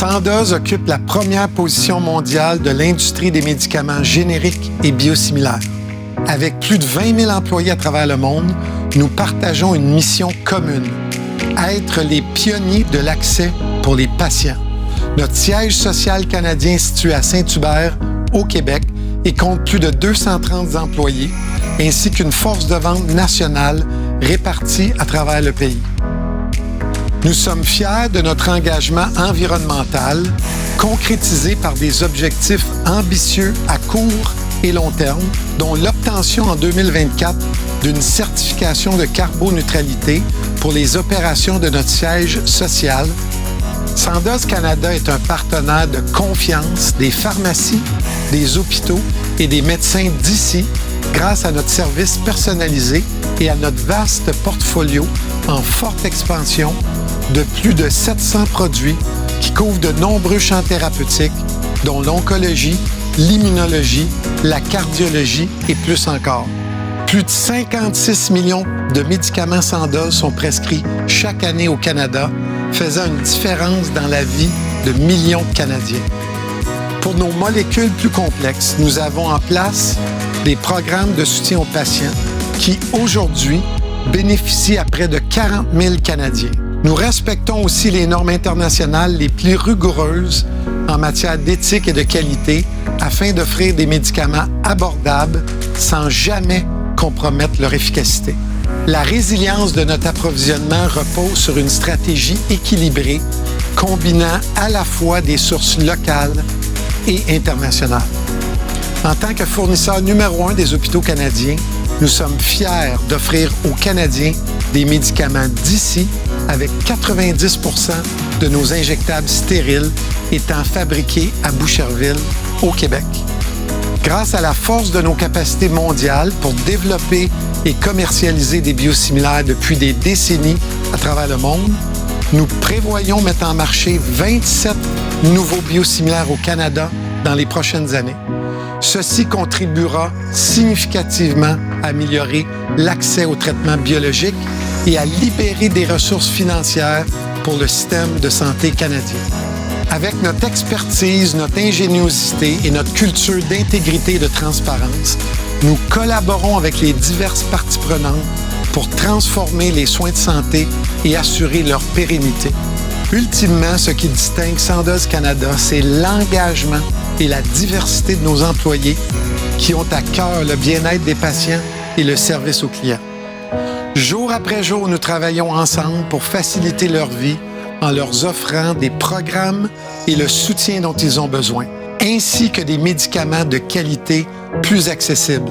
Sandoz occupe la première position mondiale de l'industrie des médicaments génériques et biosimilaires. Avec plus de 20 000 employés à travers le monde, nous partageons une mission commune, être les pionniers de l'accès pour les patients. Notre siège social canadien est situé à Saint-Hubert, au Québec, et compte plus de 230 employés, ainsi qu'une force de vente nationale répartie à travers le pays. Nous sommes fiers de notre engagement environnemental, concrétisé par des objectifs ambitieux à court et long terme, dont l'obtention en 2024 d'une certification de carboneutralité pour les opérations de notre siège social. Sandoz Canada est un partenaire de confiance des pharmacies, des hôpitaux et des médecins d'ici grâce à notre service personnalisé et à notre vaste portfolio en forte expansion de plus de 700 produits qui couvrent de nombreux champs thérapeutiques, dont l'oncologie, l'immunologie, la cardiologie et plus encore. Plus de 56 millions de médicaments Sandoz sont prescrits chaque année au Canada, faisant une différence dans la vie de millions de Canadiens. Pour nos molécules plus complexes, nous avons en place des programmes de soutien aux patients qui, aujourd'hui, bénéficient à près de 40 000 Canadiens. Nous respectons aussi les normes internationales les plus rigoureuses en matière d'éthique et de qualité afin d'offrir des médicaments abordables sans jamais compromettre leur efficacité. La résilience de notre approvisionnement repose sur une stratégie équilibrée combinant à la fois des sources locales et internationales. En tant que fournisseur numéro 1 des hôpitaux canadiens, nous sommes fiers d'offrir aux Canadiens des médicaments d'ici avec 90 % de nos injectables stériles étant fabriqués à Boucherville, au Québec. Grâce à la force de nos capacités mondiales pour développer et commercialiser des biosimilaires depuis des décennies à travers le monde, nous prévoyons mettre en marché 27 nouveaux biosimilaires au Canada dans les prochaines années. Ceci contribuera significativement à améliorer l'accès aux traitements biologiques et à libérer des ressources financières pour le système de santé canadien. Avec notre expertise, notre ingéniosité et notre culture d'intégrité et de transparence, nous collaborons avec les diverses parties prenantes pour transformer les soins de santé et assurer leur pérennité. Ultimement, ce qui distingue Sandoz Canada, c'est l'engagement et la diversité de nos employés qui ont à cœur le bien-être des patients et le service aux clients. Jour après jour, nous travaillons ensemble pour faciliter leur vie en leur offrant des programmes et le soutien dont ils ont besoin, ainsi que des médicaments de qualité plus accessibles.